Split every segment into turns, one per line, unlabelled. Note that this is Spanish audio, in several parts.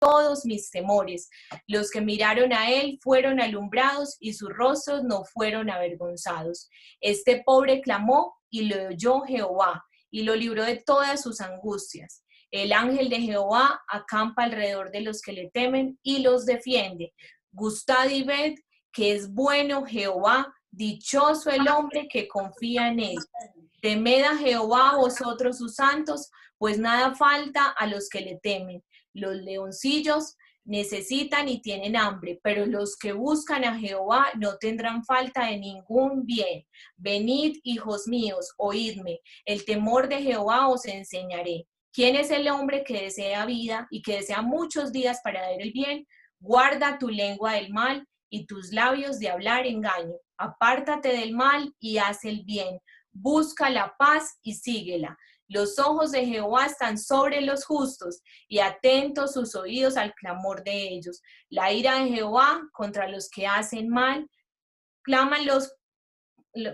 todos mis temores. Los que miraron a él fueron alumbrados y sus rostros no fueron avergonzados. Este pobre clamó y lo oyó Jehová y lo libró de todas sus angustias. El ángel de Jehová acampa alrededor de los que le temen y los defiende. Gustad y ved que es bueno Jehová, dichoso el hombre que confía en él. Temed a Jehová vosotros sus santos, pues nada falta a los que le temen. Los leoncillos necesitan y tienen hambre, pero los que buscan a Jehová no tendrán falta de ningún bien. Venid, hijos míos, oídme, el temor de Jehová os enseñaré. ¿Quién es el hombre que desea vida y que desea muchos días para dar el bien? Guarda tu lengua del mal y tus labios de hablar engaño. Apártate del mal y haz el bien. Busca la paz y síguela. Los ojos de Jehová están sobre los justos y atentos sus oídos al clamor de ellos. La ira de Jehová contra los que hacen mal, claman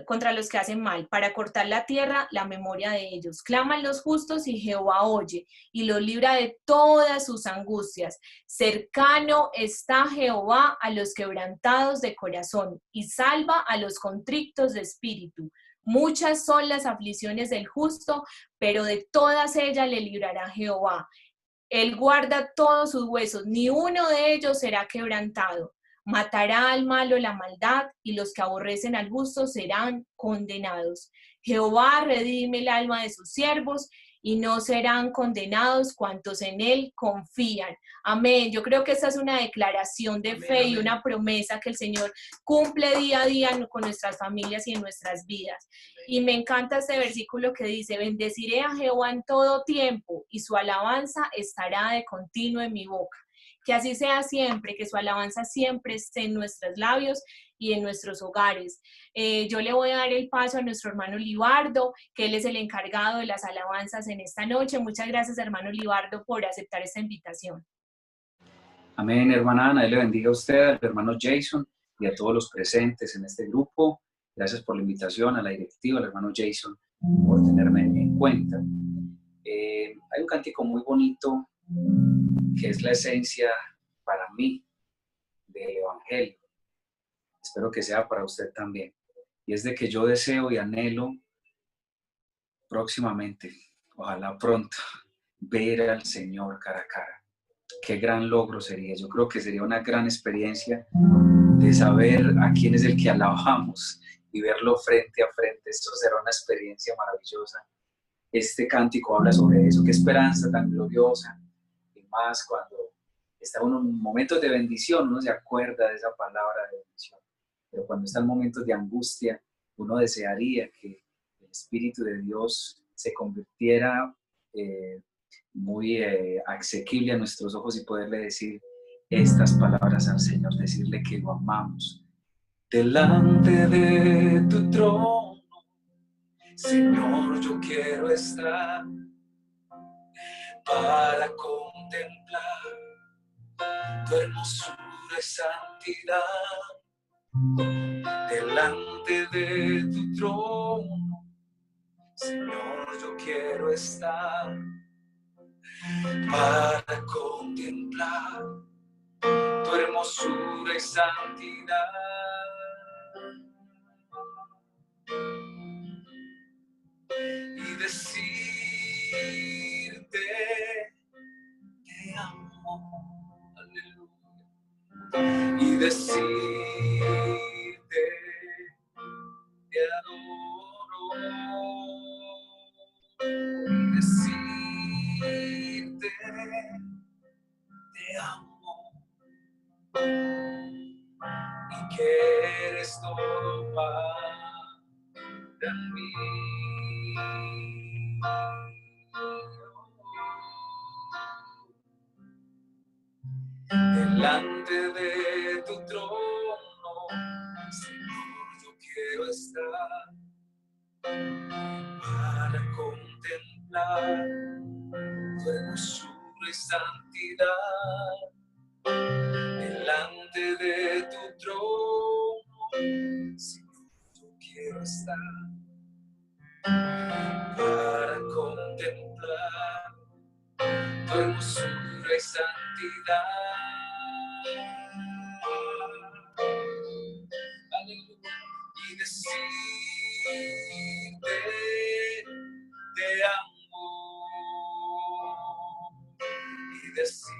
contra los que hacen mal, para cortar la tierra, la memoria de ellos. Claman los justos y Jehová oye y los libra de todas sus angustias. Cercano está Jehová a los quebrantados de corazón y salva a los contritos de espíritu. Muchas son las aflicciones del justo, pero de todas ellas le librará Jehová. Él guarda todos sus huesos, ni uno de ellos será quebrantado. Matará al malo la maldad, y los que aborrecen al justo serán condenados. Jehová redime el alma de sus siervos, y no serán condenados cuantos en él confían. Amén. Yo creo que esta es una declaración de fe y una promesa que el Señor cumple día a día con nuestras familias y en nuestras vidas. Y me encanta este versículo que dice: bendeciré a Jehová en todo tiempo, y su alabanza estará de continuo en mi boca. Que así sea siempre, que su alabanza siempre esté en nuestros labios y en nuestros hogares. Yo le voy a dar el paso a nuestro hermano Libardo, que él es el encargado de las alabanzas en esta noche. Muchas gracias, hermano Libardo, por aceptar esta invitación.
Amén, hermana Ana, Dios le bendiga a usted, al hermano Jason y a todos los presentes en este grupo. Gracias por la invitación, a la directiva, al hermano Jason, por tenerme en cuenta. Hay un cántico muy bonito que es la esencia para mí del Evangelio. Espero que sea para usted también. Y es de que yo deseo y anhelo próximamente, ojalá pronto, ver al Señor cara a cara. Qué gran logro sería. Yo creo que sería una gran experiencia de saber a quién es el que alabamos y verlo frente a frente. Esto será una experiencia maravillosa. Este cántico habla sobre eso. Qué esperanza tan gloriosa. Y más cuando está uno en momentos de bendición, uno se acuerda de esa palabra de bendición. Pero cuando está en momentos de angustia, uno desearía que el Espíritu de Dios se convirtiera muy asequible a nuestros ojos y poderle decir estas palabras al Señor, decirle que lo amamos. Delante de tu trono, Señor, yo quiero estar para contemplar tu hermosura y santidad. Delante de tu trono, Señor, yo quiero estar para contemplar tu hermosura y santidad. Y decirte te amo, aleluya. Y decirte te adoro. Y decirte te amo. Y que eres todo para mí. Delante de tu trono, Señor, yo quiero estar para contemplar tu hermosura y santidad. Delante de tu trono, Señor, yo quiero estar para contemplar tu hermosura y santidad. Aleluya. Y decirte te amo. Y decirte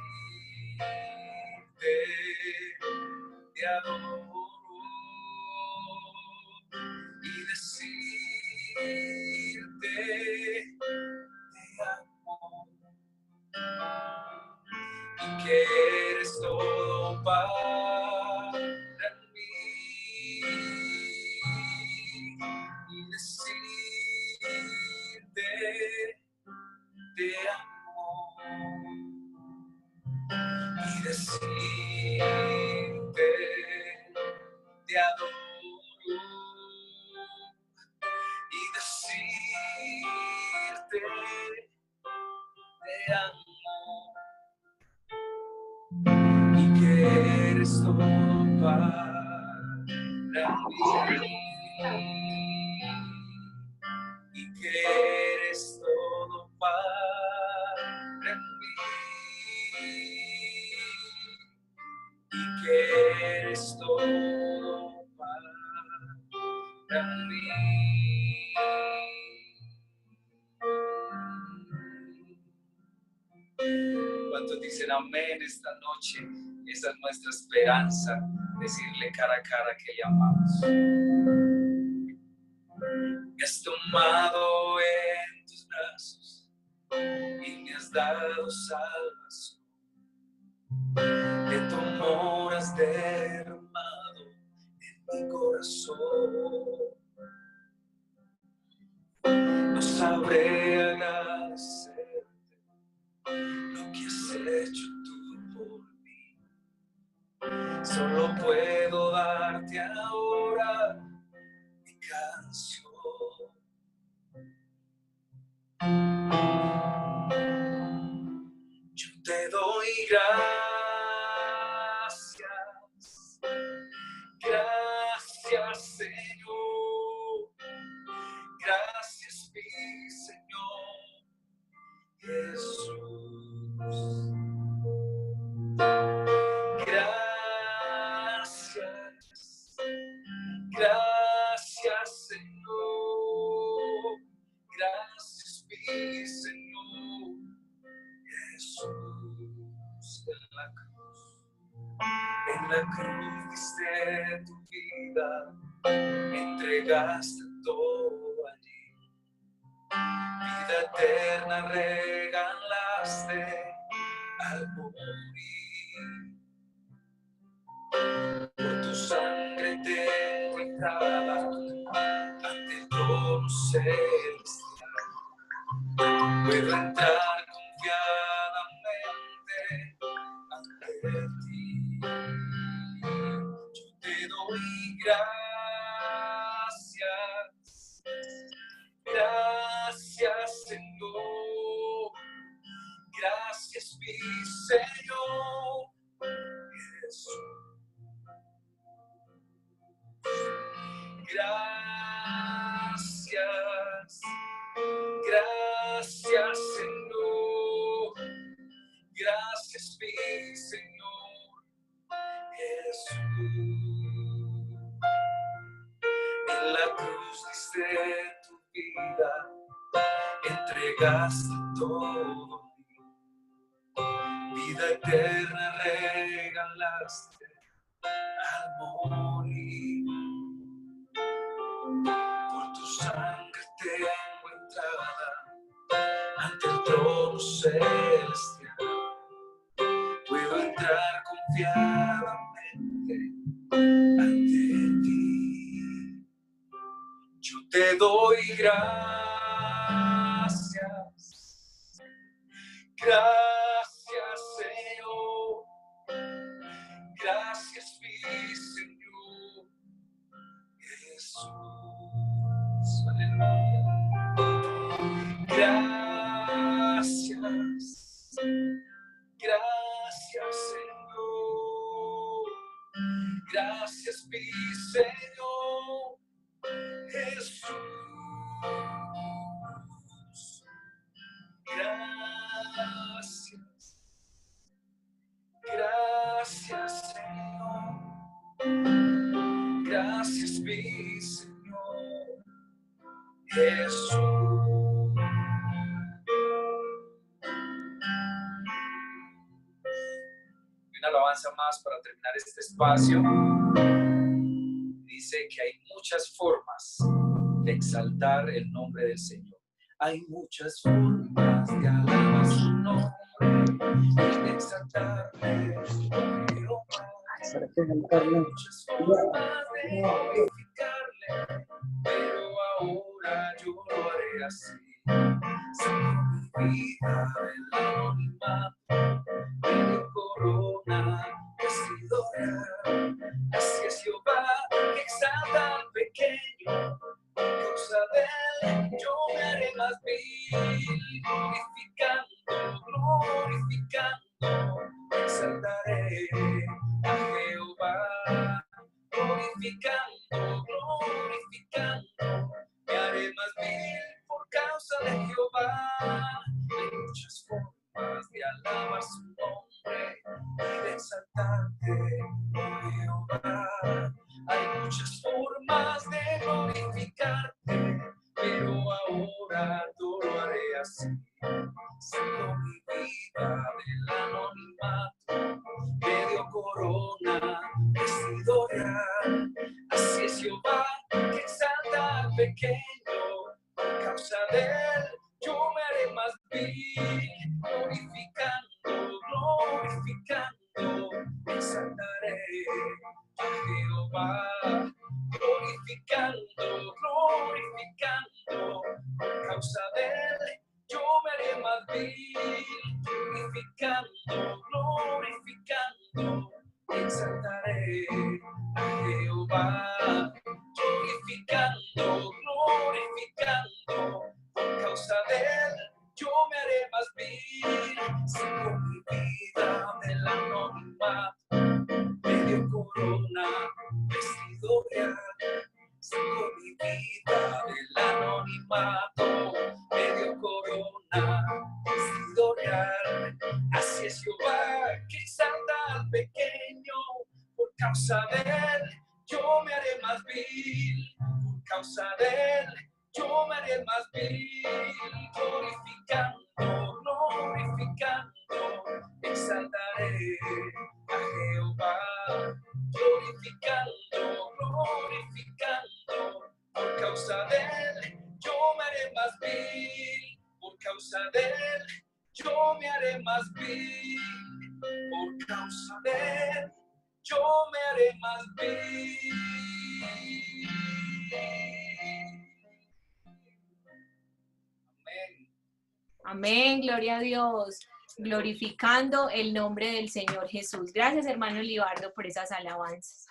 te adoro. Y decirte te amo. Y que eres todo para mí. Y decirte te amo. Y decirte te adoro. Y decirte te amo. Y que eres todo para mí. Y que eres todo para mí. Y que eres todo para mí. ¿Cuántos dicen amén esta noche? Esa es nuestra esperanza, decirle cara a cara que le amamos. Me has tomado en tus brazos y me has dado salvación. De tu amor has derramado en mi corazón. No sabré agradecerte lo que has hecho tú por mí. Solo puedo darte ahora mi canción. Yo te doy gracias, gracias Señor, gracias mi Señor Jesús. Gracias, gracias Señor, gracias mi Señor Jesús. En la cruz diste tu vida, entregaste todo allí. Vida eterna regalaste al morir. Por tu sangre tengo entrada ante el trono celestial. Puedo entrar confiadamente ante ti. Yo te doy gracias, gracias Señor, gracias mi Señor Jesús. Gracias, gracias Señor, gracias mi Señor Jesús. En la cruz diste tu vida, entregaste todo. Vida eterna regalaste al morir. Por tu sangre tengo entrada ante el trono celestial. Puedo entrar confiadamente ante ti. Yo te doy gracias, gracias Señor, gracias mi Señor Jesús. Aleluya. Gracias, gracias Señor, gracias mi Señor Jesús. Gracias, Gracias, Señor. Gracias, mi Señor Jesús. Una alabanza más para terminar este espacio. Dice que hay muchas formas de exaltar el nombre del Señor. Hay muchas formas de alabar su nombre y de exaltarle, Jehová. Hay muchas formas de glorificarle, pero ahora yo lo haré así. Saco mi vida del anonimato, me dio corona, vestido real. Así es Jehová, que exalta al pequeño, por causa de él yo me haré más vil, glorificando, exaltaré a Jehová, glorificando, me haré más vil por causa de Jehová. Hay muchas formas de alabar su nombre y de exaltarte, oh Jehová. Hay muchas formas de glorificarte, pero ahora yo lo haré así. Saco mi vida del anonimato, me dio corona, vestido real. Así es Jehová, que exalta al pequeño, por causa de él yo me haré más vil, glorificando, exaltaré a Jehová, glorificando, por causa de él yo me haré más vil, glorificando, exaltaré a Jehová, glorificando, por causa de él yo me haré más vil. Saco mi vida del anonimato, me dio corona, vestido real. Saco mi vida del anonimato, me dio corona, vestido real. Así es Jehová, que exalta al pequeño, por causa de él yo me haré más vil, por causa de él yo me haré más vil, glorificando, exaltaré a Jehová, glorificando, por causa de él yo me haré más vil, por causa de él yo me haré más vil, por causa de él yo me haré más vil. Amén.
Amén, gloria a Dios, glorificando el nombre del Señor Jesús. Gracias, hermano Libardo, por esas alabanzas.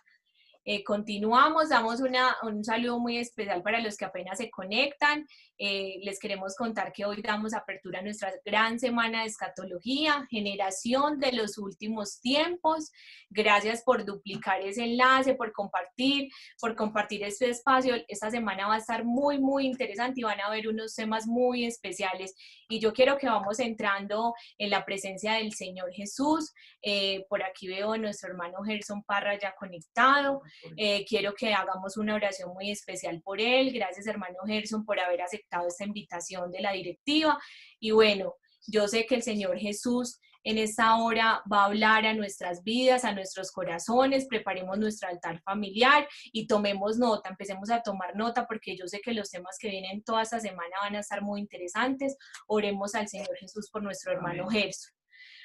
Continuamos, damos un saludo muy especial para los que apenas se conectan. Les queremos contar que hoy damos apertura a nuestra gran semana de escatología, generación de los últimos tiempos. Gracias por duplicar ese enlace, por compartir este espacio. Esta semana va a estar muy, muy interesante y van a haber unos temas muy especiales. Y yo quiero que vamos entrando en la presencia del Señor Jesús. Por aquí veo a nuestro hermano Gerson Parra ya conectado. Quiero que hagamos una oración muy especial por él. Gracias, hermano Gerson, por haber aceptado esta invitación de la directiva. Y bueno, yo sé que el Señor Jesús en esta hora va a hablar a nuestras vidas, a nuestros corazones. Preparemos nuestro altar familiar y tomemos nota, empecemos a tomar nota, porque yo sé que los temas que vienen toda esta semana van a estar muy interesantes. Oremos al Señor Jesús por nuestro hermano Gerson.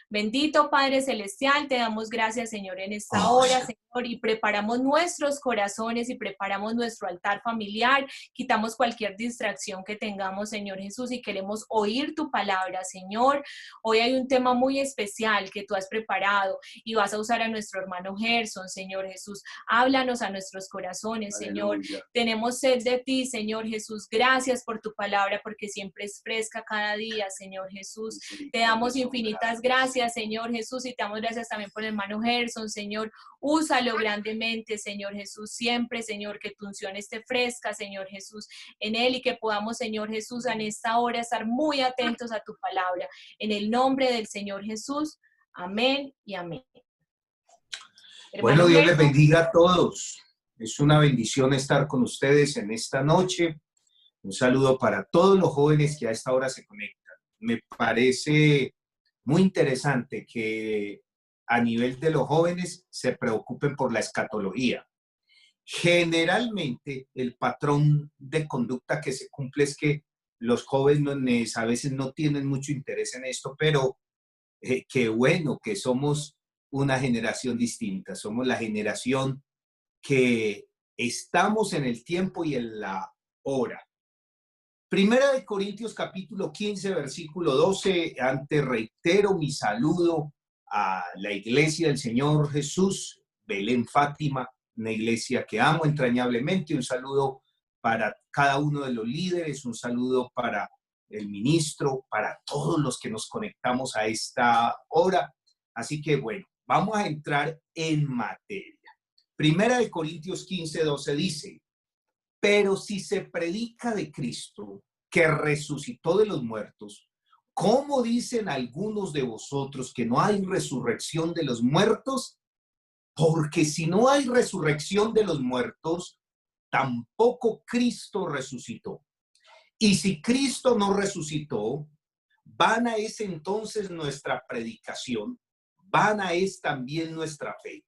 Bendito Padre Celestial, te damos gracias, Señor, en esta hora, Señor, y preparamos nuestros corazones y preparamos nuestro altar familiar. Quitamos cualquier distracción que tengamos, Señor Jesús, y queremos oír tu palabra, Señor. Hoy hay un tema muy especial que tú has preparado y vas a usar a nuestro hermano Gerson, Señor Jesús. Háblanos a nuestros corazones, Señor. Aleluya. Tenemos sed de ti, Señor Jesús. Gracias por tu palabra, porque siempre es fresca cada día, Señor Jesús. Te damos infinitas gracias, Señor Jesús, y te damos gracias también por el hermano Gerson, Señor. Úsalo grandemente, Señor Jesús, siempre, Señor, que tu unción esté fresca, Señor Jesús, en él, y que podamos, Señor Jesús, en esta hora estar muy atentos a tu palabra. En el nombre del Señor Jesús, amén y amén. Hermano
Bueno, Dios les
Gerson,
bendiga a todos. Es una bendición estar con ustedes en esta noche. Un saludo para todos los jóvenes que a esta hora se conectan. Me parece muy interesante que a nivel de los jóvenes se preocupen por la escatología. Generalmente el patrón de conducta que se cumple es que los jóvenes a veces no tienen mucho interés en esto, pero qué bueno que somos una generación distinta, somos la generación que estamos en el tiempo y en la hora. Primera de Corintios capítulo 15, versículo 12, antes reitero mi saludo a la iglesia del Señor Jesús, Belén Fátima, una iglesia que amo entrañablemente, un saludo para cada uno de los líderes, un saludo para el ministro, para todos los que nos conectamos a esta hora. Así que bueno, vamos a entrar en materia. Primera de Corintios 15, 12 dice: pero si se predica de Cristo, que resucitó de los muertos, ¿cómo dicen algunos de vosotros que no hay resurrección de los muertos? Porque si no hay resurrección de los muertos, tampoco Cristo resucitó. Y si Cristo no resucitó, vana es entonces nuestra predicación, vana es también nuestra fe.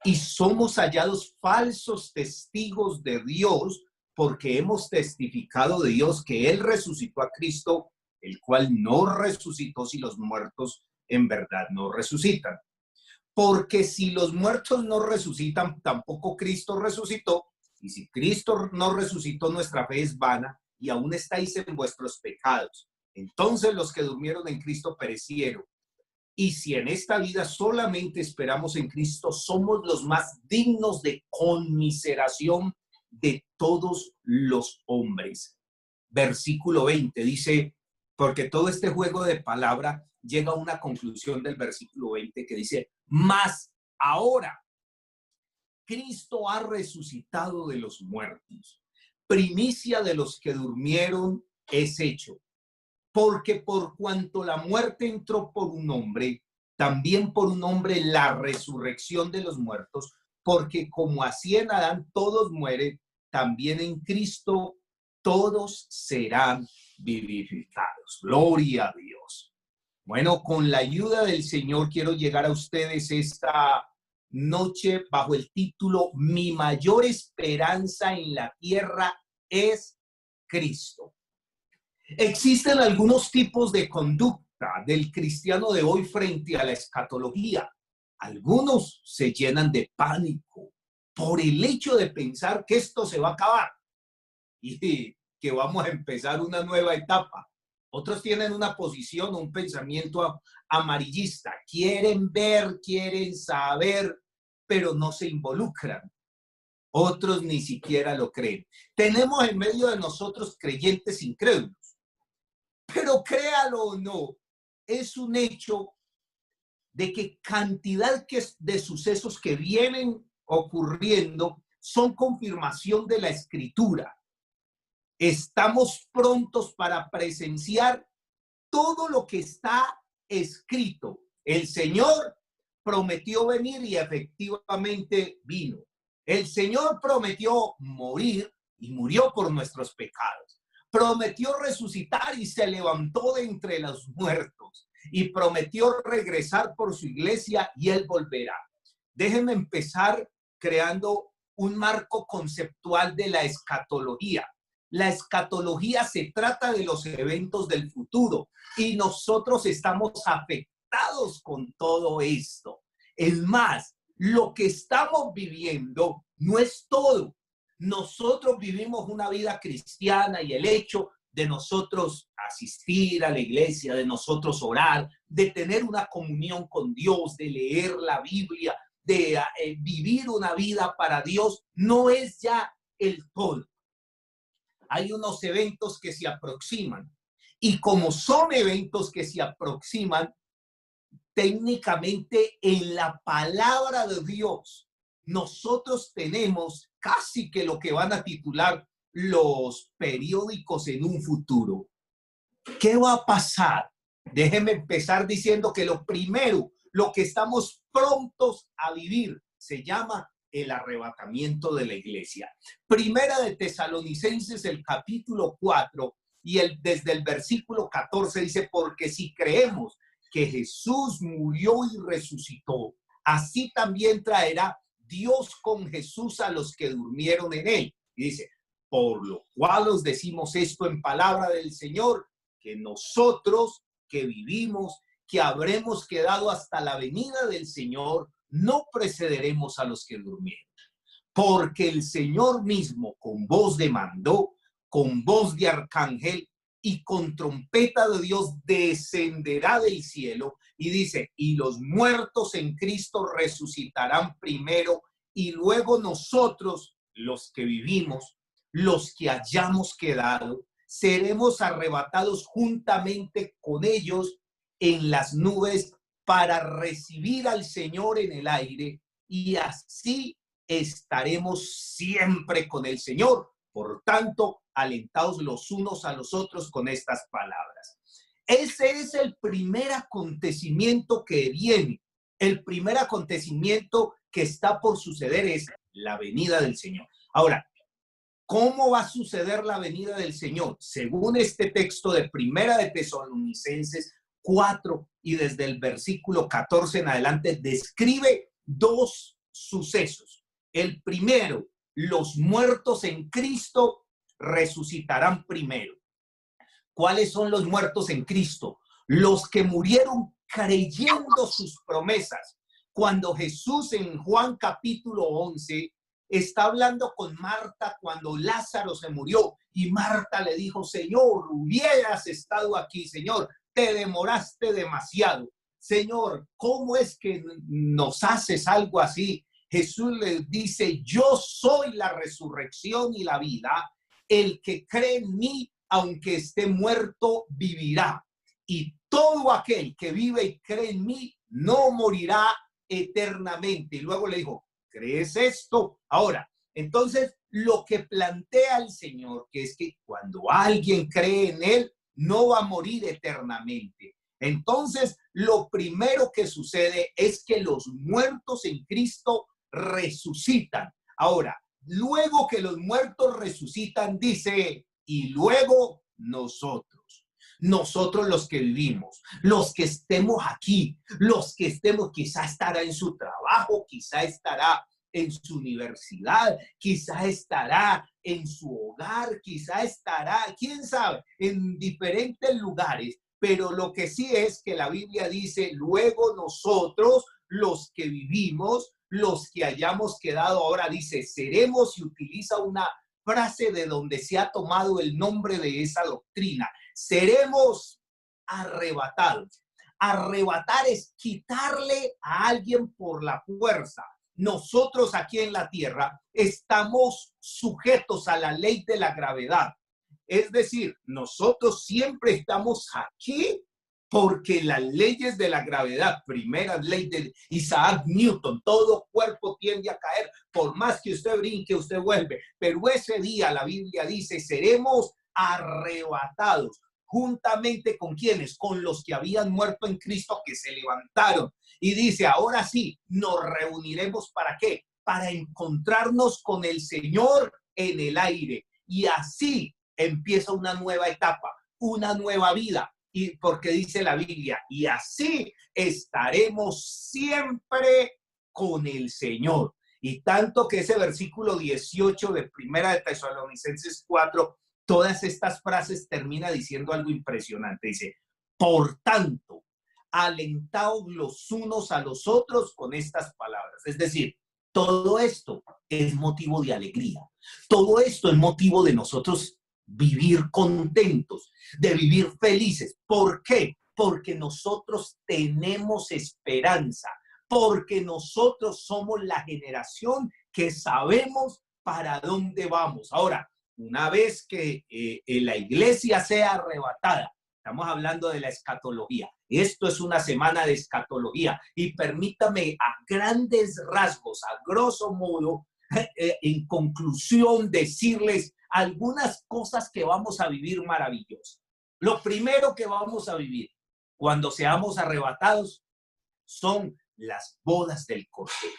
Y somos hallados falsos testigos de Dios, porque hemos testificado de Dios que Él resucitó a Cristo, el cual no resucitó si los muertos en verdad no resucitan. Porque si los muertos no resucitan, tampoco Cristo resucitó. Y si Cristo no resucitó, nuestra fe es vana y aún estáis en vuestros pecados. Entonces los que durmieron en Cristo perecieron. Y si en esta vida solamente esperamos en Cristo, somos los más dignos de conmiseración de todos los hombres. Versículo 20 dice, porque todo este juego de palabra llega a una conclusión del versículo 20 que dice, mas ahora Cristo ha resucitado de los muertos. Primicia de los que durmieron es hecho. Porque por cuanto la muerte entró por un hombre, también por un hombre la resurrección de los muertos, porque como así en Adán todos mueren, también en Cristo todos serán vivificados. Gloria a Dios. Bueno, con la ayuda del Señor quiero llegar a ustedes esta noche bajo el título Mi mayor esperanza en la tierra es Cristo. Existen algunos tipos de conducta del cristiano de hoy frente a la escatología. Algunos se llenan de pánico por el hecho de pensar que esto se va a acabar y que vamos a empezar una nueva etapa. Otros tienen una posición, un pensamiento amarillista. Quieren ver, quieren saber, pero no se involucran. Otros ni siquiera lo creen. Tenemos en medio de nosotros creyentes incrédulos. Pero créalo o no, es un hecho de que cantidad de sucesos que vienen ocurriendo son confirmación de la Escritura. Estamos prontos para presenciar todo lo que está escrito. El Señor prometió venir y efectivamente vino. El Señor prometió morir y murió por nuestros pecados. Prometió resucitar y se levantó de entre los muertos. Y prometió regresar por su iglesia y Él volverá. Déjenme empezar creando un marco conceptual de la escatología. La escatología se trata de los eventos del futuro y nosotros estamos afectados con todo esto. Es más, lo que estamos viviendo no es todo. Nosotros vivimos una vida cristiana y el hecho de nosotros asistir a la iglesia, de nosotros orar, de tener una comunión con Dios, de leer la Biblia, de vivir una vida para Dios, no es ya el todo. Hay unos eventos que se aproximan y como son eventos que se aproximan, técnicamente en la palabra de Dios, nosotros tenemos casi que lo que van a titular los periódicos en un futuro. ¿Qué va a pasar? Déjenme empezar diciendo que lo primero, lo que estamos prontos a vivir, se llama el arrebatamiento de la iglesia. Primera de Tesalonicenses, el capítulo 4, y desde el versículo 14 dice, porque si creemos que Jesús murió y resucitó, así también traerá Dios con Jesús a los que durmieron en él. Y dice, por lo cual os decimos esto en palabra del Señor, que nosotros que vivimos, que habremos quedado hasta la venida del Señor, no precederemos a los que durmieron. Porque el Señor mismo, con voz de mando, con voz de arcángel y con trompeta de Dios, descenderá del cielo. Y dice, y los muertos en Cristo resucitarán primero, y luego nosotros, los que vivimos, los que hayamos quedado, seremos arrebatados juntamente con ellos en las nubes para recibir al Señor en el aire, y así estaremos siempre con el Señor. Por tanto, alentaos los unos a los otros con estas palabras. Ese es el primer acontecimiento que viene. El primer acontecimiento que está por suceder es la venida del Señor. Ahora, ¿cómo va a suceder la venida del Señor? Según este texto de Primera de Tesalonicenses 4 y desde el versículo 14 en adelante, describe dos sucesos. El primero, los muertos en Cristo resucitarán primero. ¿Cuáles son los muertos en Cristo? Los que murieron creyendo sus promesas. Cuando Jesús en Juan capítulo 11 está hablando con Marta cuando Lázaro se murió y Marta le dijo, Señor, hubieras estado aquí, Señor, te demoraste demasiado. Señor, ¿cómo es que nos haces algo así? Jesús le dice, yo soy la resurrección y la vida. El que cree en mí, aunque esté muerto, vivirá. Y todo aquel que vive y cree en mí, no morirá eternamente. Y luego le dijo, ¿crees esto? Ahora, entonces, lo que plantea el Señor, que es que cuando alguien cree en él, no va a morir eternamente. Entonces, lo primero que sucede es que los muertos en Cristo resucitan. Ahora, luego que los muertos resucitan, dice, y luego nosotros los que vivimos, los que estemos aquí, los que estemos, quizá estará en su trabajo, quizá estará en su universidad, quizá estará en su hogar, quizá estará, quién sabe, en diferentes lugares. Pero lo que sí es que la Biblia dice, luego nosotros, los que vivimos, los que hayamos quedado, ahora dice, seremos, y utiliza una frase de donde se ha tomado el nombre de esa doctrina, seremos arrebatados. Arrebatar es quitarle a alguien por la fuerza. Nosotros aquí en la tierra estamos sujetos a la ley de la gravedad. Es decir, nosotros siempre estamos aquí porque las leyes de la gravedad, primera ley de Isaac Newton, todo cuerpo tiende a caer, por más que usted brinque, usted vuelve. Pero ese día la Biblia dice, seremos arrebatados. Juntamente con quienes, con los que habían muerto en Cristo, que se levantaron. Y dice, ahora sí, nos reuniremos ¿para qué? Para encontrarnos con el Señor en el aire. Y así empieza una nueva etapa, una nueva vida. Y porque dice la Biblia, y así estaremos siempre con el Señor. Y tanto que ese versículo 18 de Primera de Tesalonicenses 4, todas estas frases termina diciendo algo impresionante. Dice, por tanto, alentaos los unos a los otros con estas palabras. Es decir, todo esto es motivo de alegría. Todo esto es motivo de nosotros vivir contentos, de vivir felices. ¿Por qué? Porque nosotros tenemos esperanza, porque nosotros somos la generación que sabemos para dónde vamos. Ahora, una vez que la iglesia sea arrebatada, estamos hablando de la escatología. Esto es una semana de escatología. Y permítame a grandes rasgos, a grosso modo, en conclusión, decirles algunas cosas que vamos a vivir maravillosas. Lo primero que vamos a vivir cuando seamos arrebatados son las bodas del Cordero.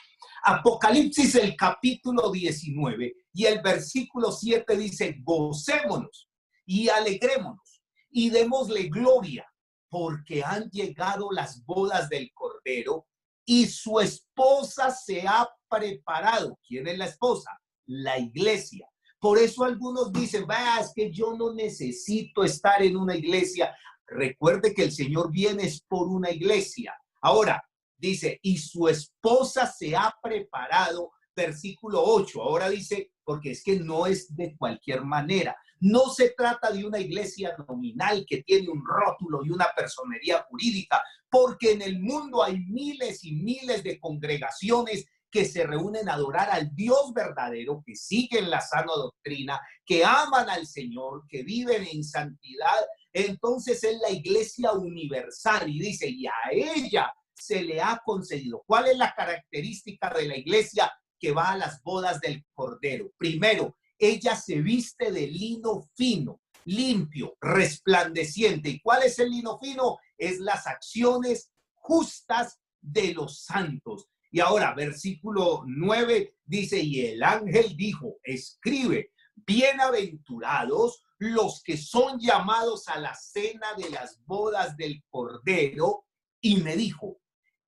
Apocalipsis, el capítulo 19 y el versículo 7 dice: gocémonos y alegrémonos y démosle gloria, porque han llegado las bodas del Cordero y su esposa se ha preparado. ¿Quién es la esposa? La iglesia. Por eso algunos dicen: vaya, es que yo no necesito estar en una iglesia. Recuerde que el Señor viene es por una iglesia. Ahora, dice, y su esposa se ha preparado, versículo 8. Ahora dice, porque es que no es de cualquier manera. No se trata de una iglesia nominal que tiene un rótulo y una personería jurídica, porque en el mundo hay miles y miles de congregaciones que se reúnen a adorar al Dios verdadero, que siguen la sana doctrina, que aman al Señor, que viven en santidad. Entonces es la iglesia universal y dice, y a ella se le ha concedido. ¿Cuál es la característica de la iglesia que va a las bodas del Cordero? Primero, ella se viste de lino fino, limpio, resplandeciente. ¿Y cuál es el lino fino? Es las acciones justas de los santos. Y ahora, versículo 9 dice, y el ángel dijo, escribe, bienaventurados los que son llamados a la cena de las bodas del Cordero. Y me dijo,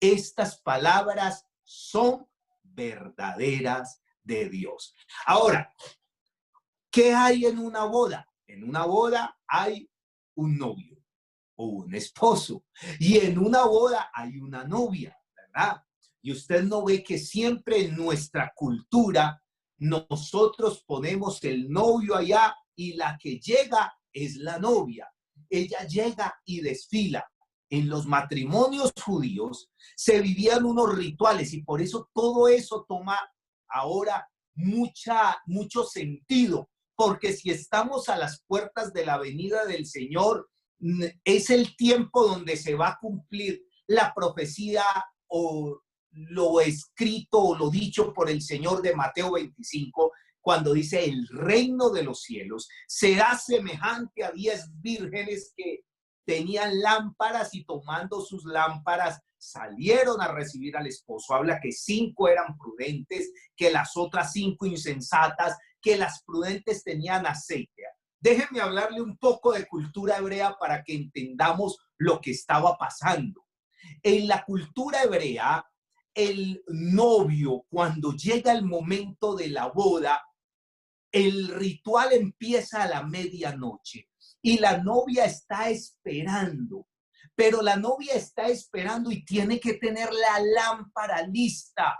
estas palabras son verdaderas de Dios. Ahora, ¿qué hay en una boda? En una boda hay un novio o un esposo. Y en una boda hay una novia, ¿verdad? Y usted no ve que siempre en nuestra cultura nosotros ponemos el novio allá y la que llega es la novia. Ella llega y desfila. En los matrimonios judíos se vivían unos rituales y por eso todo eso toma ahora mucho sentido, porque si estamos a las puertas de la venida del Señor, es el tiempo donde se va a cumplir la profecía o lo escrito o lo dicho por el Señor de Mateo 25, cuando dice, el reino de los cielos será semejante a 10 vírgenes que tenían lámparas y tomando sus lámparas salieron a recibir al esposo. Habla que 5 eran prudentes, que las otras 5 insensatas, que las prudentes tenían aceite. Déjenme hablarle un poco de cultura hebrea para que entendamos lo que estaba pasando. En la cultura hebrea, el novio, cuando llega el momento de la boda, el ritual empieza a la medianoche y la novia está esperando, pero la novia está esperando y tiene que tener la lámpara lista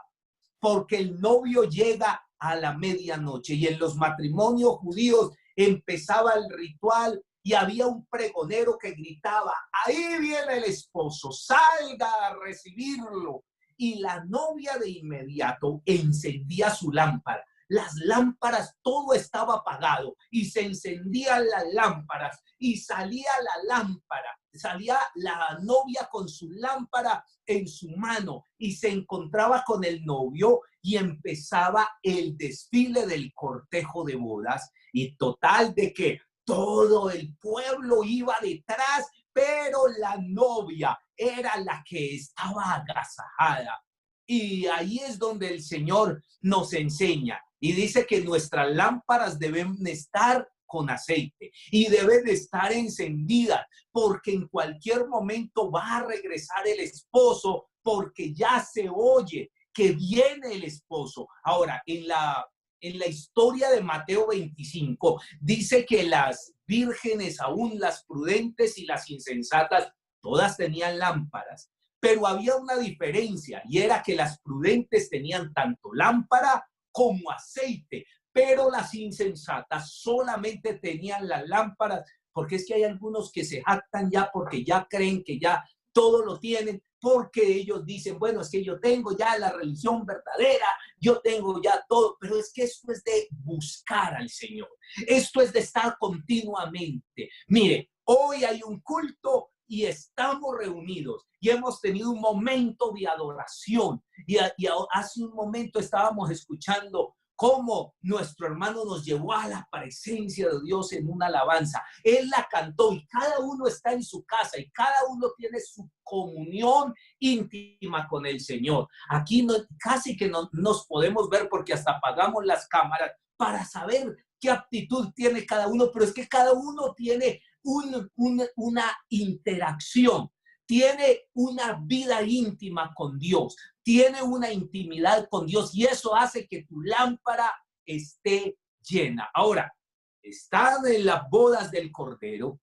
porque el novio llega a la medianoche. Y en los matrimonios judíos empezaba el ritual y había un pregonero que gritaba, ahí viene el esposo, salga a recibirlo. Y la novia de inmediato encendía su lámpara. Las lámparas, todo estaba apagado y se encendían las lámparas y salía la lámpara, salía la novia con su lámpara en su mano y se encontraba con el novio y empezaba el desfile del cortejo de bodas. Y total de que todo el pueblo iba detrás, pero la novia era la que estaba agasajada. Y ahí es donde el Señor nos enseña y dice que nuestras lámparas deben estar con aceite y deben estar encendidas porque en cualquier momento va a regresar el esposo, porque ya se oye que viene el esposo. Ahora, en la historia de Mateo 25 dice que las vírgenes, aún las prudentes y las insensatas, todas tenían lámparas. Pero había una diferencia y era que las prudentes tenían tanto lámpara como aceite, pero las insensatas solamente tenían las lámparas, porque es que hay algunos que se jactan ya porque ya creen que ya todo lo tienen, porque ellos dicen, bueno, es que yo tengo ya la religión verdadera, yo tengo ya todo, pero es que esto es de buscar al Señor, esto es de estar continuamente. Mire, hoy hay un culto y estamos reunidos y hemos tenido un momento de adoración y hace un momento estábamos escuchando cómo nuestro hermano nos llevó a la presencia de Dios en una alabanza. Él la cantó y cada uno está en su casa y cada uno tiene su comunión íntima con el Señor. Aquí no, casi que no nos podemos ver porque hasta apagamos las cámaras para saber qué aptitud tiene cada uno, pero es que cada uno tiene una interacción, tiene una vida íntima con Dios, tiene una intimidad con Dios y eso hace que tu lámpara esté llena. Ahora, están en las bodas del Cordero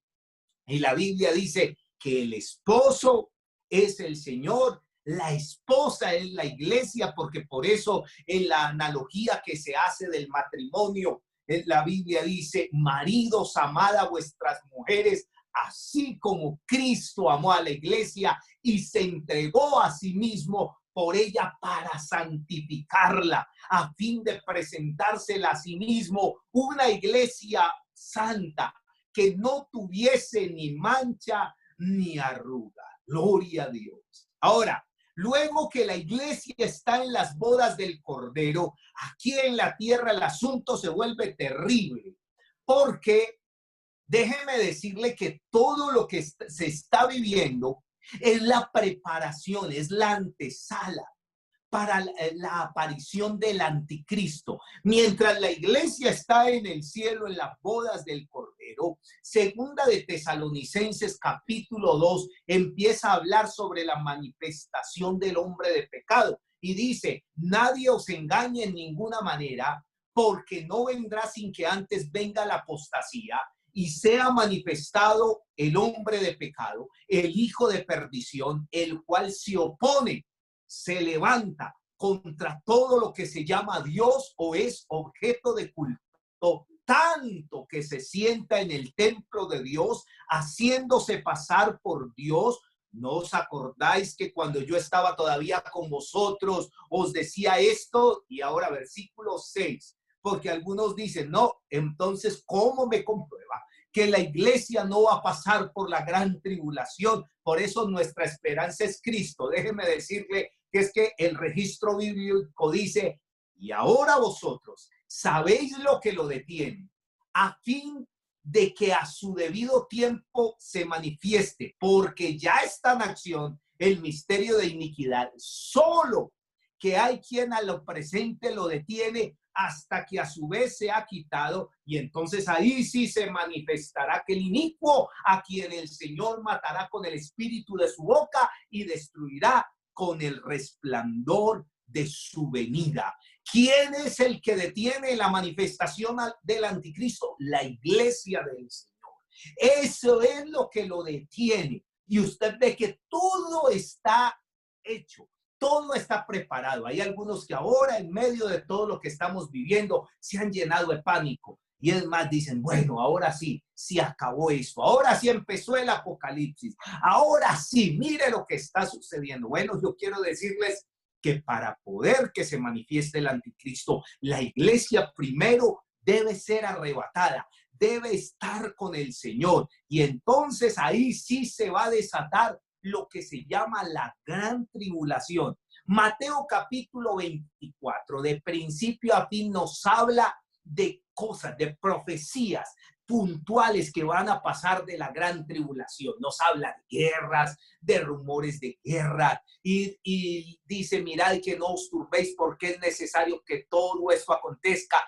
y la Biblia dice que el esposo es el Señor, la esposa es la iglesia, porque por eso en la analogía que se hace del matrimonio, la Biblia dice: maridos, amad a vuestras mujeres, así como Cristo amó a la iglesia y se entregó a sí mismo por ella para santificarla, a fin de presentársela a sí mismo una iglesia santa, que no tuviese ni mancha ni arruga. Gloria a Dios. Ahora, luego que la iglesia está en las bodas del Cordero, aquí en la tierra el asunto se vuelve terrible, porque déjeme decirle que todo lo que se está viviendo es la preparación, es la antesala para la aparición del anticristo. Mientras la iglesia está en el cielo, en las bodas del Cordero, segunda de Tesalonicenses capítulo 2 empieza a hablar sobre la manifestación del hombre de pecado y dice: nadie os engañe en ninguna manera, porque no vendrá sin que antes venga la apostasía y sea manifestado el hombre de pecado, el hijo de perdición, el cual se opone, se levanta contra todo lo que se llama Dios o es objeto de culto, tanto que se sienta en el templo de Dios, haciéndose pasar por Dios. ¿No os acordáis que cuando yo estaba todavía con vosotros os decía esto? Y ahora versículo 6, porque algunos dicen: no, entonces, ¿cómo me comprueba que la iglesia no va a pasar por la gran tribulación? Por eso nuestra esperanza es Cristo. Déjeme decirle que es que el registro bíblico dice: y ahora vosotros sabéis lo que lo detiene, a fin de que a su debido tiempo se manifieste, porque ya está en acción el misterio de iniquidad, solo que hay quien a lo presente lo detiene hasta que a su vez se ha quitado, y entonces ahí sí se manifestará aquel inicuo, a quien el Señor matará con el espíritu de su boca y destruirá con el resplandor de su venida. ¿Quién es el que detiene la manifestación del anticristo? La iglesia del Señor. Eso es lo que lo detiene. Y usted ve que todo está hecho, todo está preparado. Hay algunos que ahora, en medio de todo lo que estamos viviendo, se han llenado de pánico. Y es más, dicen: bueno, ahora sí, sí acabó esto. Ahora sí empezó el apocalipsis. Ahora sí, mire lo que está sucediendo. Bueno, yo quiero decirles que para poder que se manifieste el anticristo, la iglesia primero debe ser arrebatada, debe estar con el Señor. Y entonces ahí sí se va a desatar lo que se llama la gran tribulación. Mateo capítulo 24, de principio a fin, nos habla de cosas, de profecías puntuales que van a pasar de la gran tribulación. Nos habla de guerras, de rumores de guerra, y dice: mirad que no os turbéis, porque es necesario que todo esto acontezca,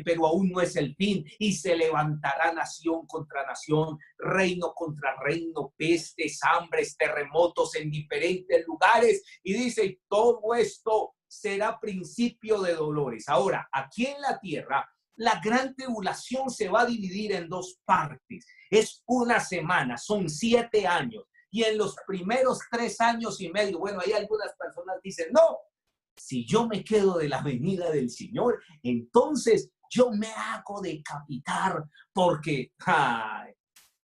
pero aún no es el fin, y se levantará nación contra nación, reino contra reino, pestes, hambres, terremotos en diferentes lugares, y dice: todo esto será principio de dolores. Ahora, aquí en la tierra, la gran tribulación se va a dividir en dos partes. Es una semana, son 7 años. Y en los primeros 3 años y medio, bueno, hay algunas personas que dicen: no, si yo me quedo de la venida del Señor, entonces yo me hago decapitar, porque,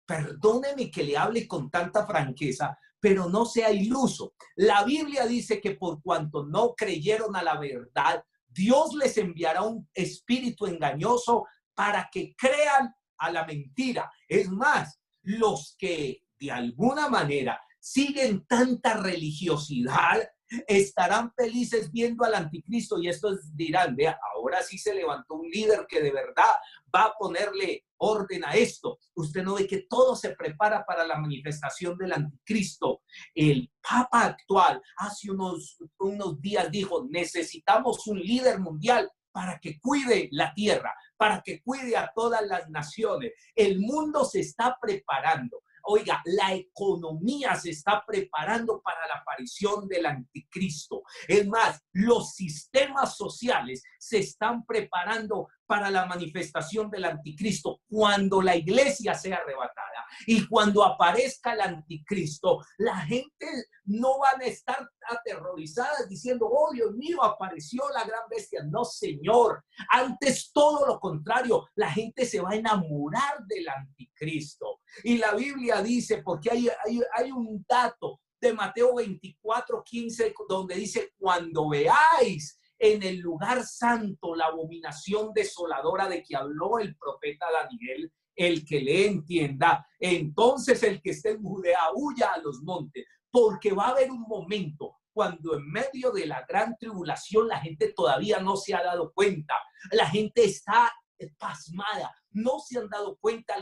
perdóneme que le hable con tanta franqueza, pero no sea iluso. La Biblia dice que por cuanto no creyeron a la verdad, Dios les enviará un espíritu engañoso para que crean a la mentira. Es más, los que de alguna manera siguen tanta religiosidad, Estarán felices viendo al anticristo y estos dirán, vea, ahora sí se levantó un líder que de verdad va a ponerle orden a esto. Usted no ve que todo se prepara para la manifestación del anticristo. El Papa actual hace unos días dijo, necesitamos un líder mundial para que cuide la tierra, para que cuide a todas las naciones. El mundo se está preparando. Oiga, la economía se está preparando para la aparición del anticristo. Es más, los sistemas sociales se están preparando para la manifestación del anticristo. Cuando la iglesia sea arrebatada y cuando aparezca el anticristo, la gente no van a estar aterrorizadas diciendo, oh Dios mío, apareció la gran bestia. No, Señor. Antes todo lo contrario, la gente se va a enamorar del anticristo. Y la Biblia dice, porque hay un dato de Mateo 24:15, donde dice, cuando veáis en el lugar santo la abominación desoladora de que habló el profeta Daniel, el que le entienda, entonces el que esté en Judea huya a los montes, porque va a haber un momento cuando en medio de la gran tribulación la gente todavía no se ha dado cuenta, la gente está pasmada, no se han dado cuenta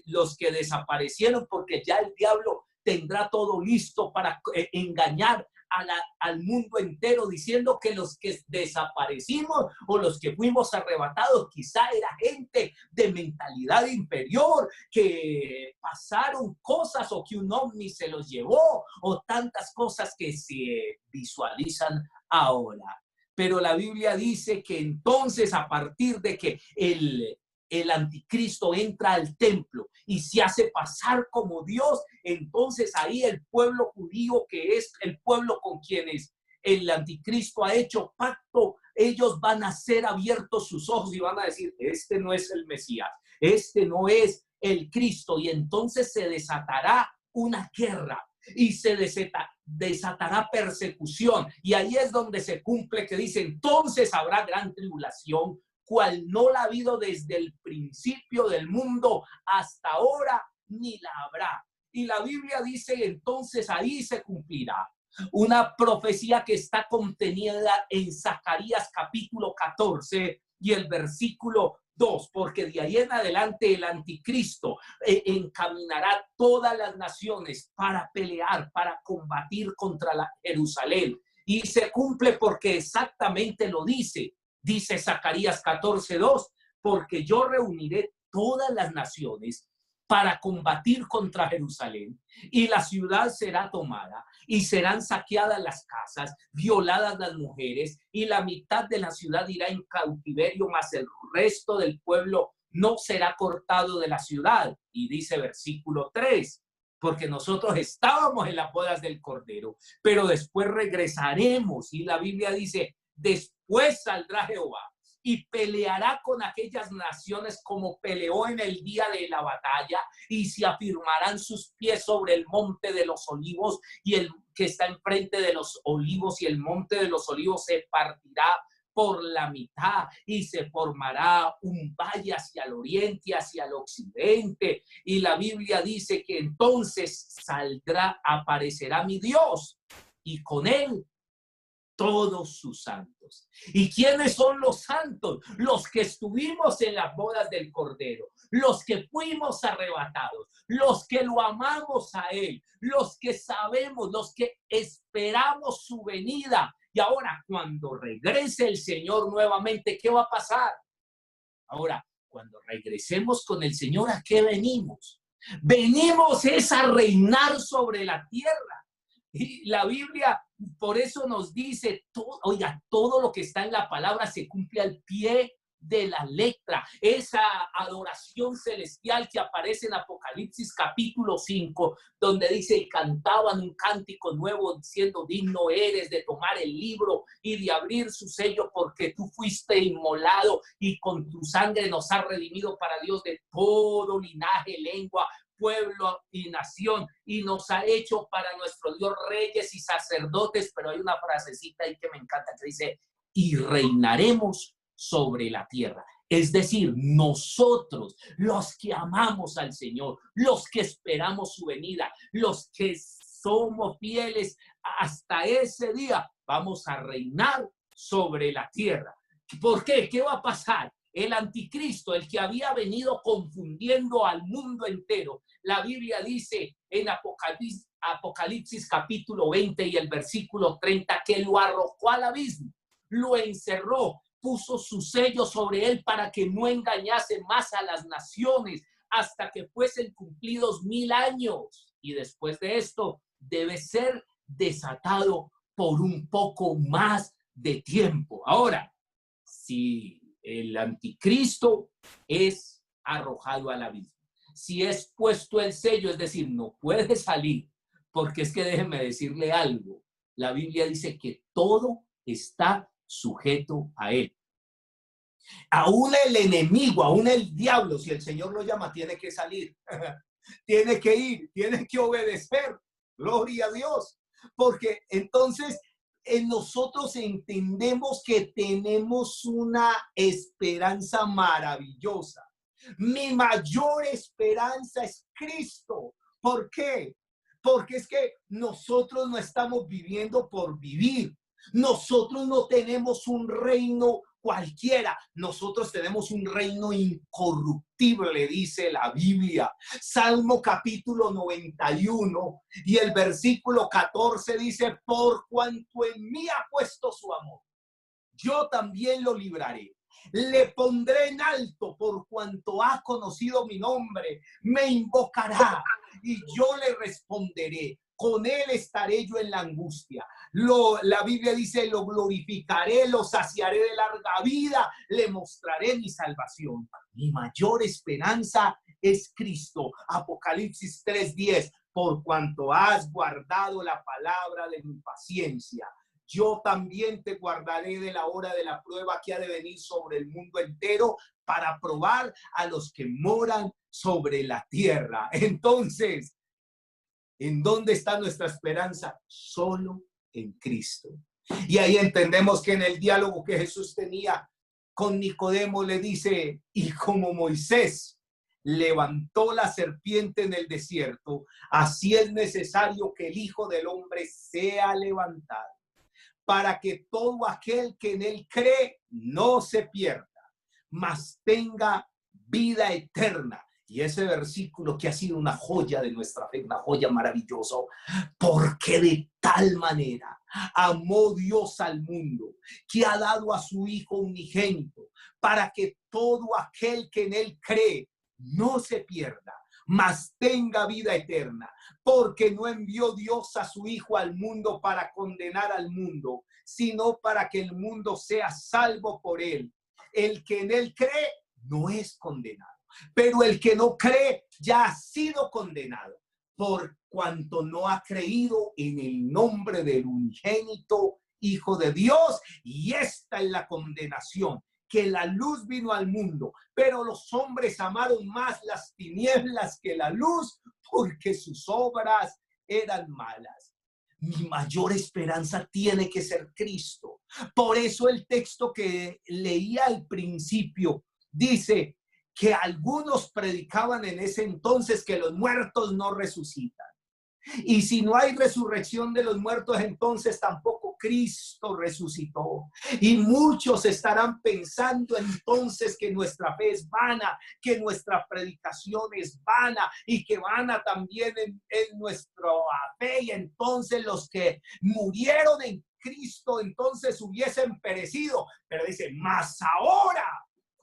los que desaparecieron, porque ya el diablo tendrá todo listo para engañar al mundo entero, diciendo que los que desaparecimos o los que fuimos arrebatados quizá era gente de mentalidad inferior, que pasaron cosas o que un ovni se los llevó o tantas cosas que se visualizan ahora. Pero la Biblia dice que entonces, a partir de que el anticristo entra al templo y se hace pasar como Dios, entonces ahí el pueblo judío, que es el pueblo con quienes el anticristo ha hecho pacto, ellos van a ser abiertos sus ojos y van a decir, este no es el Mesías, este no es el Cristo, y entonces se desatará una guerra y se desatará persecución, y ahí es donde se cumple que dice, entonces habrá gran tribulación, cual no la ha habido desde el principio del mundo hasta ahora, ni la habrá. Y la Biblia dice, entonces ahí se cumplirá una profecía que está contenida en Zacarías capítulo 14 y el versículo 2, porque de ahí en adelante el anticristo encaminará todas las naciones para pelear, para combatir contra la Jerusalén. Y se cumple porque exactamente lo dice. Dice Zacarías 14:2, porque yo reuniré todas las naciones para combatir contra Jerusalén, y la ciudad será tomada, y serán saqueadas las casas, violadas las mujeres, y la mitad de la ciudad irá en cautiverio, mas el resto del pueblo no será cortado de la ciudad. Y dice versículo 3, porque nosotros estábamos en las bodas del Cordero, pero después regresaremos. Y la Biblia dice, después saldrá Jehová y peleará con aquellas naciones como peleó en el día de la batalla, y se afirmarán sus pies sobre el monte de los olivos, y el que está enfrente de los olivos, y el monte de los olivos se partirá por la mitad y se formará un valle hacia el oriente, hacia el occidente. Y la Biblia dice que entonces aparecerá mi Dios, y con él todos sus santos. ¿Y quiénes son los santos? Los que estuvimos en las bodas del Cordero, los que fuimos arrebatados, los que lo amamos a él, los que sabemos, los que esperamos su venida. Y ahora, cuando regrese el Señor nuevamente, ¿qué va a pasar? Ahora, cuando regresemos con el Señor, ¿a qué venimos? Venimos es a reinar sobre la tierra. Y la Biblia por eso nos dice, todo lo que está en la palabra se cumple al pie de la letra. Esa adoración celestial que aparece en Apocalipsis capítulo 5, donde dice, y cantaban un cántico nuevo diciendo, digno eres de tomar el libro y de abrir su sello, porque tú fuiste inmolado y con tu sangre nos has redimido para Dios de todo linaje, lengua, pueblo y nación, y nos ha hecho para nuestro Dios reyes y sacerdotes. Pero hay una frasecita ahí que me encanta que dice, y reinaremos sobre la tierra. Es decir, nosotros, los que amamos al Señor, los que esperamos su venida, los que somos fieles hasta ese día vamos a reinar sobre la tierra. ¿Por qué? ¿Qué va a pasar? El anticristo, el que había venido confundiendo al mundo entero. La Biblia dice en Apocalipsis capítulo 20 y el versículo 30 que lo arrojó al abismo, lo encerró, puso su sello sobre él para que no engañase más a las naciones hasta que fuesen cumplidos 1000 años. Y después de esto debe ser desatado por un poco más de tiempo. Ahora, si el anticristo es arrojado al abismo, si es puesto el sello, es decir, no puede salir, porque es que déjenme decirle algo, la Biblia dice que todo está sujeto a él. Aún el enemigo, aún el diablo, si el Señor lo llama, tiene que salir, tiene que ir, tiene que obedecer, gloria a Dios, porque entonces nosotros entendemos que tenemos una esperanza maravillosa. Mi mayor esperanza es Cristo. ¿Por qué? Porque es que nosotros no estamos viviendo por vivir. Nosotros no tenemos un reino cualquiera. Nosotros tenemos un reino incorruptible, dice la Biblia. Salmo capítulo 91 y el versículo 14 dice: por cuanto en mí ha puesto su amor, yo también lo libraré. Le pondré en alto por cuanto ha conocido mi nombre. Me invocará y yo le responderé. Con él estaré yo en la angustia. La Biblia dice: lo glorificaré, lo saciaré de larga vida, le mostraré mi salvación. Mi mayor esperanza es Cristo. Apocalipsis 3:10. Por cuanto has guardado la palabra de mi paciencia, yo también te guardaré de la hora de la prueba que ha de venir sobre el mundo entero para probar a los que moran sobre la tierra. Entonces, ¿en dónde está nuestra esperanza? Solo en Cristo. Y ahí entendemos que en el diálogo que Jesús tenía con Nicodemo le dice: y como Moisés levantó la serpiente en el desierto, así es necesario que el Hijo del Hombre sea levantado, para que todo aquel que en él cree no se pierda, mas tenga vida eterna. Y ese versículo que ha sido una joya de nuestra fe, una joya maravillosa, porque de tal manera amó Dios al mundo, que ha dado a su Hijo unigénito, para que todo aquel que en él cree no se pierda, mas tenga vida eterna. Porque no envió Dios a su Hijo al mundo para condenar al mundo, sino para que el mundo sea salvo por él. El que en él cree no es condenado, pero el que no cree ya ha sido condenado, por cuanto no ha creído en el nombre del unigénito Hijo de Dios. Y esta es la condenación, que la luz vino al mundo, pero los hombres amaron más las tinieblas que la luz, porque sus obras eran malas. Mi mayor esperanza tiene que ser Cristo. Por eso el texto que leía al principio dice que algunos predicaban en ese entonces que los muertos no resucitan. Y si no hay resurrección de los muertos, entonces tampoco Cristo resucitó. Y muchos estarán pensando entonces que nuestra fe es vana, que nuestra predicación es vana y que vana también en nuestra fe. Y entonces los que murieron en Cristo entonces hubiesen perecido. Pero dice: mas ahora,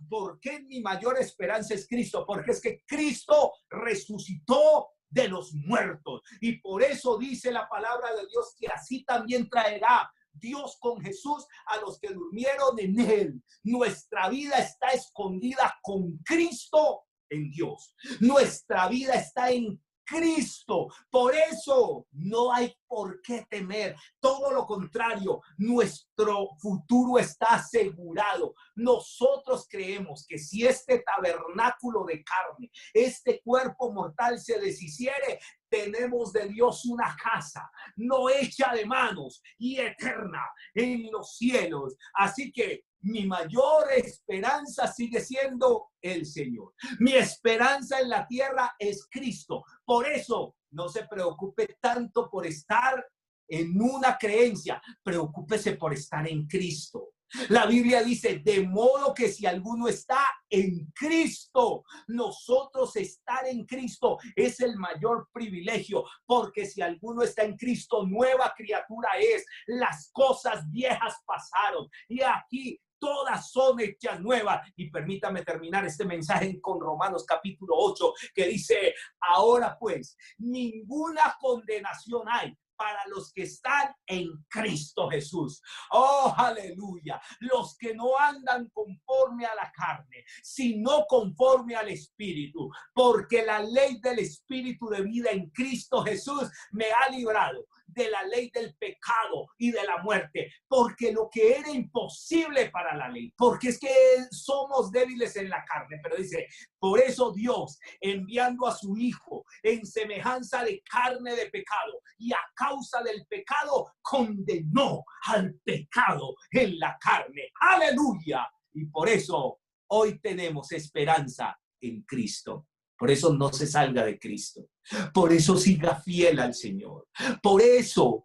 ¿por qué mi mayor esperanza es Cristo? Porque es que Cristo resucitó de los muertos. Y por eso dice la palabra de Dios que así también traerá Dios con Jesús a los que durmieron en él. Nuestra vida está escondida con Cristo en Dios. Nuestra vida está en Cristo. Por eso no hay por qué temer. Todo lo contrario, nuestro futuro está asegurado. Nosotros creemos que si este tabernáculo de carne, este cuerpo mortal se deshiciere, tenemos de Dios una casa no hecha de manos y eterna en los cielos. Así que mi mayor esperanza sigue siendo el Señor. Mi esperanza en la tierra es Cristo. Por eso no se preocupe tanto por estar en una creencia, preocúpese por estar en Cristo. La Biblia dice, de modo que si alguno está en Cristo, nosotros estar en Cristo es el mayor privilegio, porque si alguno está en Cristo, nueva criatura es. Las cosas viejas pasaron y aquí todas son hechas nuevas. Y permítame terminar este mensaje con Romanos capítulo 8, que dice, ahora pues, ninguna condenación hay para los que están en Cristo Jesús. Oh, aleluya. Los que no andan conforme a la carne, sino conforme al Espíritu. Porque la ley del Espíritu de vida en Cristo Jesús me ha librado de la ley del pecado y de la muerte. Porque lo que era imposible para la ley, porque es que somos débiles en la carne, pero dice, por eso Dios, enviando a su Hijo en semejanza de carne de pecado, y a causa del pecado condenó al pecado en la carne. ¡Aleluya! Y por eso hoy tenemos esperanza en Cristo. Por eso no se salga de Cristo. Por eso siga fiel al Señor. Por eso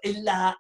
en la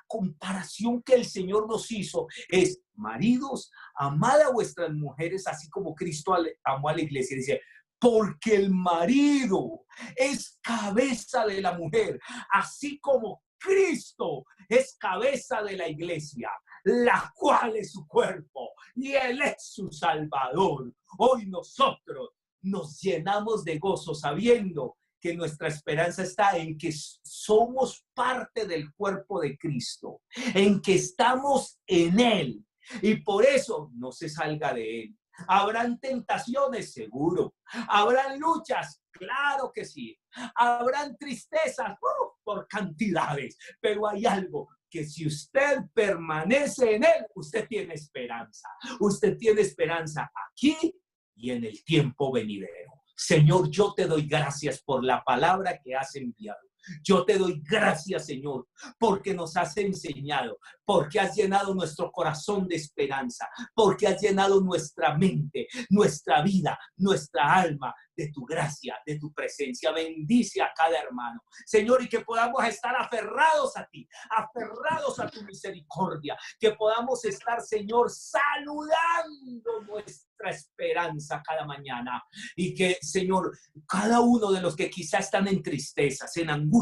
comparación que el Señor nos hizo es, maridos, amad a vuestras mujeres así como Cristo amó a la iglesia. Dice, porque el marido es cabeza de la mujer, así como Cristo es cabeza de la iglesia, la cual es su cuerpo y Él es su Salvador. Hoy nosotros nos llenamos de gozo sabiendo que nuestra esperanza está en que somos parte del cuerpo de Cristo, en que estamos en Él y por eso no se salga de Él. ¿Habrán tentaciones? Seguro. ¿Habrán luchas? Claro que sí. ¿Habrán tristezas? Por cantidades. Pero hay algo que si usted permanece en Él, usted tiene esperanza. Usted tiene esperanza aquí y en el tiempo venidero. Señor, yo te doy gracias por la palabra que has enviado. Yo te doy gracias, Señor, porque nos has enseñado, porque has llenado nuestro corazón de esperanza, porque has llenado nuestra mente, nuestra vida, nuestra alma de tu gracia, de tu presencia. Bendice a cada hermano, Señor, y que podamos estar aferrados a ti, aferrados a tu misericordia, que podamos estar, Señor, saludando nuestra esperanza cada mañana y que, Señor, cada uno de los que quizás están en tristezas, en angustia,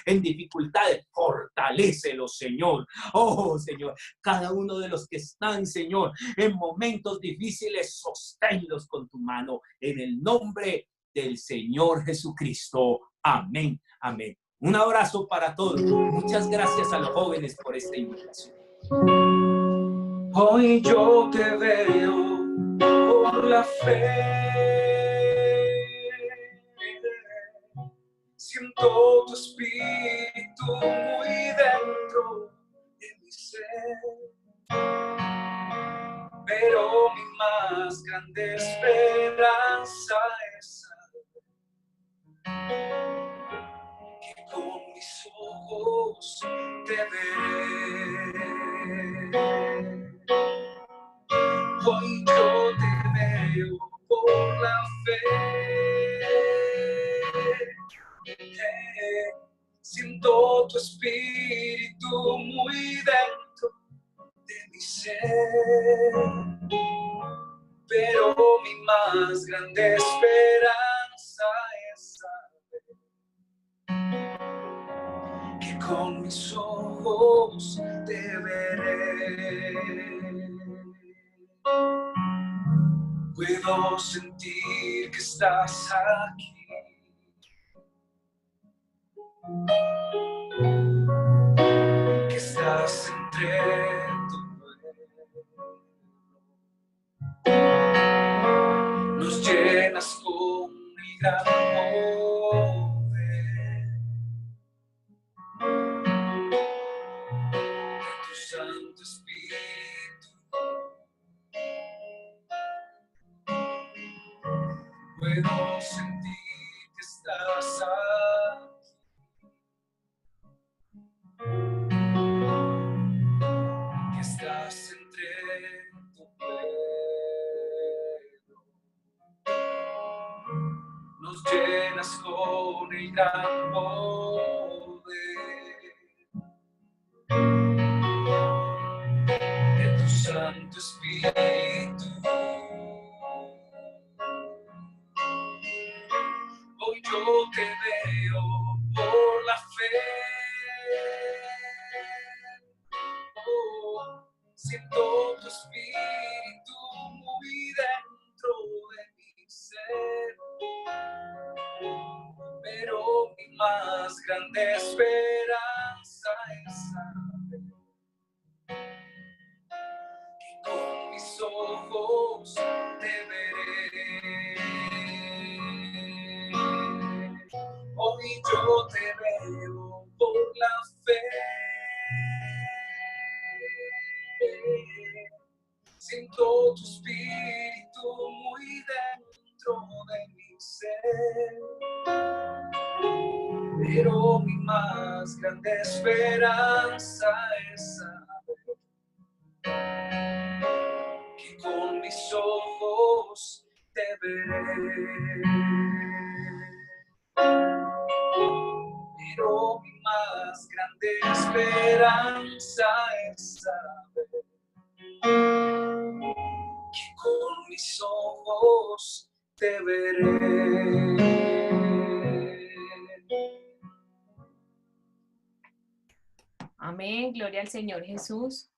en dificultades, fortalécelos, Señor. Oh, Señor, cada uno de los que están, Señor, en momentos difíciles, sosténlos con tu mano en el nombre del Señor Jesucristo. Amén, amén. Un abrazo para todos. Muchas gracias a los jóvenes por esta invitación.
Hoy yo te veo por la fe, siento tu espíritu muy dentro de mi ser, pero mi más grande esperanza es saber que con mis ojos te veré. Hoy yo te veo por la fe, siento tu espíritu muy dentro de mi ser, pero mi más grande esperanza es saber que con mis ojos te veré. Puedo sentir que estás aquí, que estás entre tu pueblo. Nos llenas con el gran poder de tu Santo Espíritu. Puedo sentir que estás aquí, que estás entre tu pueblo. Nos llenas con el gran poder Santo Espíritu. Hoy yo te veo por la fe. Oh, siento tu espíritu muy dentro de mi ser. Pero mi más grande esperanza es saber que con mis ojos te veré. Hoy yo te veo por la fe. Siento tu espíritu muy dentro de mi ser. Pero mi más grande esperanza es saber que con mis ojos te veré. Pero mi más grande esperanza es saber que con mis ojos te veré.
Amén, gloria al Señor Jesús.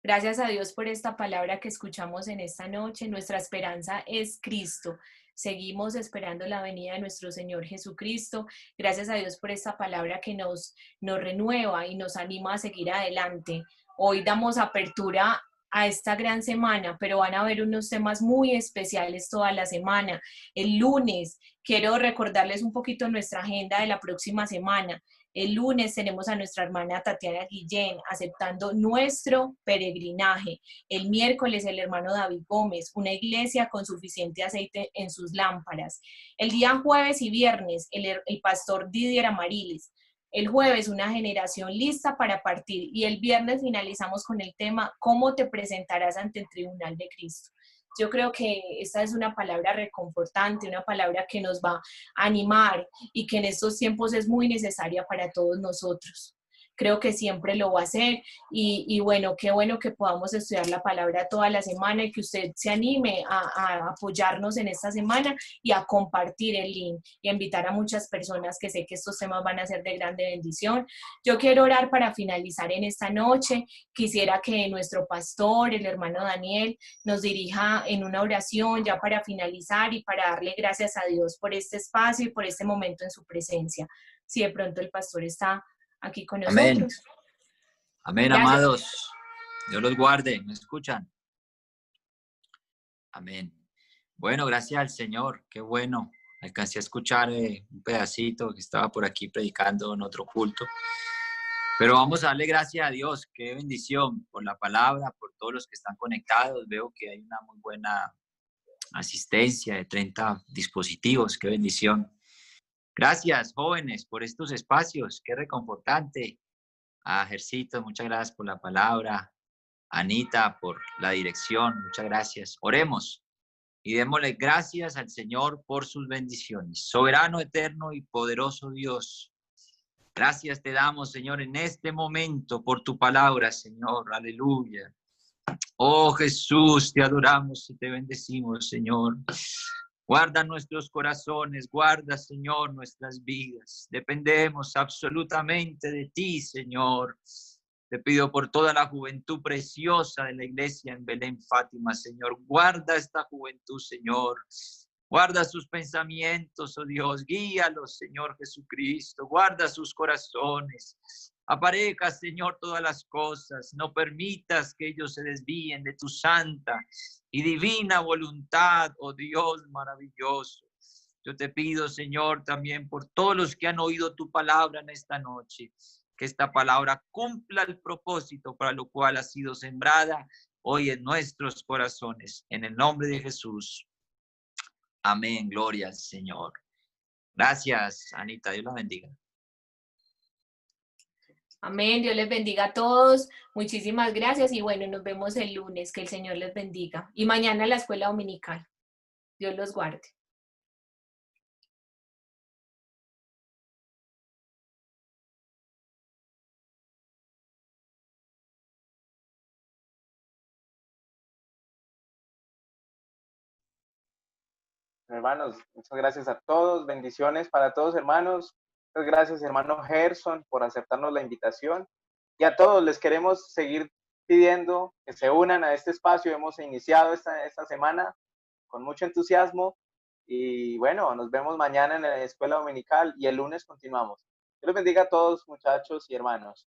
Gracias a Dios por esta palabra que escuchamos en esta noche. Nuestra esperanza es Cristo. Seguimos esperando la venida de nuestro Señor Jesucristo. Gracias a Dios por esta palabra que nos renueva y nos anima a seguir adelante. Hoy damos apertura a esta gran semana, pero van a haber unos temas muy especiales toda la semana. El lunes quiero recordarles un poquito nuestra agenda de la próxima semana. El lunes tenemos a nuestra hermana Tatiana Guillén aceptando nuestro peregrinaje. El miércoles el hermano David Gómez, una iglesia con suficiente aceite en sus lámparas. El día jueves y viernes el pastor Didier Amariles. El jueves una generación lista para partir y el viernes finalizamos con el tema ¿cómo te presentarás ante el tribunal de Cristo? Yo creo que esta es una palabra reconfortante, una palabra que nos va a animar y que en estos tiempos es muy necesaria para todos nosotros. Creo que siempre lo va a hacer y bueno, qué bueno que podamos estudiar la palabra toda la semana y que usted se anime a apoyarnos en esta semana y a compartir el link y a invitar a muchas personas que sé que estos temas van a ser de grande bendición. Yo quiero orar para finalizar en esta noche. Quisiera que nuestro pastor, el hermano Daniel, nos dirija en una oración ya para finalizar y para darle gracias a Dios por este espacio y por este momento en su presencia. Si de pronto el pastor está aquí con
Amén.
nosotros.
Amén,
Gracias.
amados. Dios los guarde. ¿Me escuchan? Amén. Bueno, gracias al Señor. Qué bueno. Alcancé a escuchar un pedacito que estaba por aquí predicando en otro culto. Pero vamos a darle gracias a Dios. Qué bendición por la palabra, por todos los que están conectados. Veo que hay una muy buena asistencia de 30 dispositivos. Qué bendición. Gracias, jóvenes, por estos espacios. Qué reconfortante. A Jercito, muchas gracias por la palabra. Anita, por la dirección, muchas gracias. Oremos y démosle gracias al Señor por sus bendiciones. Soberano, eterno y poderoso Dios, gracias te damos, Señor, en este momento por tu palabra, Señor. Aleluya. Oh Jesús, te adoramos y te bendecimos, Señor. Guarda nuestros corazones, guarda, Señor, nuestras vidas. Dependemos absolutamente de ti, Señor. Te pido por toda la juventud preciosa de la iglesia en Belén, Fátima, Señor. Guarda esta juventud, Señor. Guarda sus pensamientos, oh Dios. Guíalos, Señor Jesucristo. Guarda sus corazones. Apareja, Señor, todas las cosas. No permitas que ellos se desvíen de tu santa y divina voluntad, oh Dios maravilloso. Yo te pido, Señor, también por todos los que han oído tu palabra en esta noche, que esta palabra cumpla el propósito para lo cual ha sido sembrada hoy en nuestros corazones. En el nombre de Jesús. Amén. Gloria al Señor. Gracias, Anita. Dios la bendiga.
Amén, Dios les bendiga a todos, muchísimas gracias y bueno, nos vemos el lunes, que el Señor les bendiga. Y mañana la escuela dominical. Dios los guarde.
Hermanos, muchas gracias a todos, bendiciones para todos, hermanos. Muchas gracias, hermano Gerson, por aceptarnos la invitación. Y a todos les queremos seguir pidiendo que se unan a este espacio. Hemos iniciado esta semana con mucho entusiasmo. Y bueno, nos vemos mañana en la escuela dominical y el lunes continuamos. Dios los bendiga a todos, muchachos y hermanos.